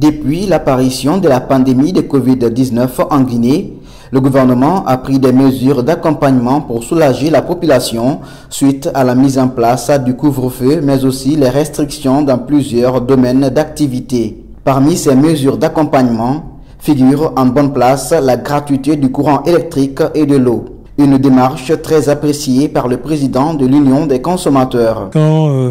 Depuis l'apparition de la pandémie de Covid-19 en Guinée, le gouvernement a pris des mesures d'accompagnement pour soulager la population suite à la mise en place du couvre-feu, mais aussi les restrictions dans plusieurs domaines d'activité. Parmi ces mesures d'accompagnement figure en bonne place la gratuité du courant électrique et de l'eau. Une démarche très appréciée par le président de l'Union des consommateurs. Quand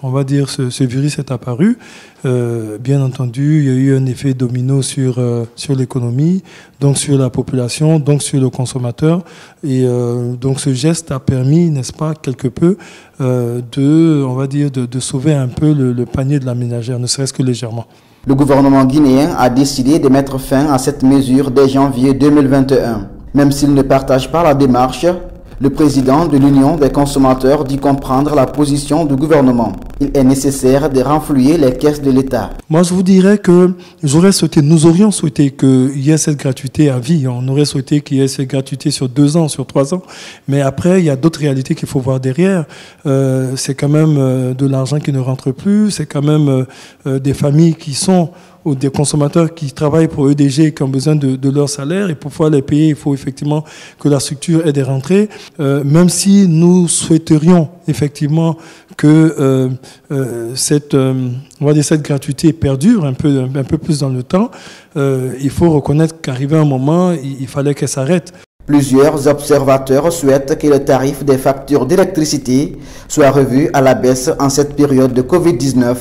on va dire ce virus est apparu, bien entendu, il y a eu un effet domino sur l'économie, donc sur la population, donc sur le consommateur. Et donc ce geste a permis, n'est-ce pas, quelque peu de sauver un peu le panier de la ménagère, ne serait-ce que légèrement. Le gouvernement guinéen a décidé de mettre fin à cette mesure dès janvier 2021. Même s'il ne partage pas la démarche, le président de l'Union des consommateurs dit comprendre la position du gouvernement. Il est nécessaire de renflouer les caisses de l'État. Moi, je vous dirais que nous aurions souhaité qu'il y ait cette gratuité à vie. On aurait souhaité qu'il y ait cette gratuité sur 2 ans, sur 3 ans. Mais après, il y a d'autres réalités qu'il faut voir derrière. C'est quand même de l'argent qui ne rentre plus. C'est quand même des familles qui sont ou des consommateurs qui travaillent pour EDG et qui ont besoin de leur salaire. Et pour pouvoir les payer, il faut effectivement que la structure ait des rentrées. Même si nous souhaiterions effectivement que cette gratuité perdure un peu plus dans le temps, il faut reconnaître qu'arrivé un moment, il fallait qu'elle s'arrête. Plusieurs observateurs souhaitent que le tarif des factures d'électricité soit revu à la baisse en cette période de Covid-19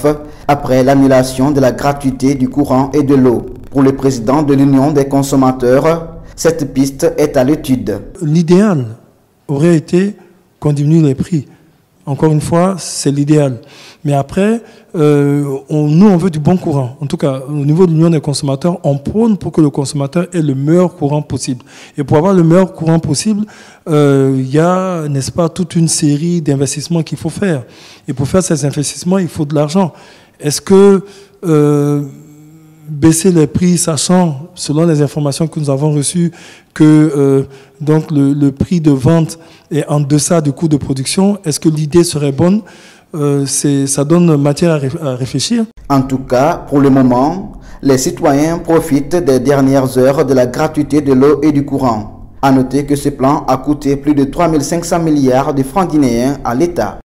après l'annulation de la gratuité du courant et de l'eau. Pour le président de l'Union des consommateurs, cette piste est à l'étude. L'idéal aurait été qu'on diminue les prix. Encore une fois, c'est l'idéal. Mais après, on veut du bon courant. En tout cas, au niveau de l'Union des consommateurs, on prône pour que le consommateur ait le meilleur courant possible. Et pour avoir le meilleur courant possible, il y a, n'est-ce pas, toute une série d'investissements qu'il faut faire. Et pour faire ces investissements, il faut de l'argent. Est-ce que baisser les prix, sachant, selon les informations que nous avons reçues, que donc le prix de vente est en deçà du coût de production, est-ce que l'idée serait bonne? Ça donne matière à réfléchir. En tout cas, pour le moment, les citoyens profitent des dernières heures de la gratuité de l'eau et du courant. À noter que ce plan a coûté plus de 3 500 milliards de francs guinéens à l'État.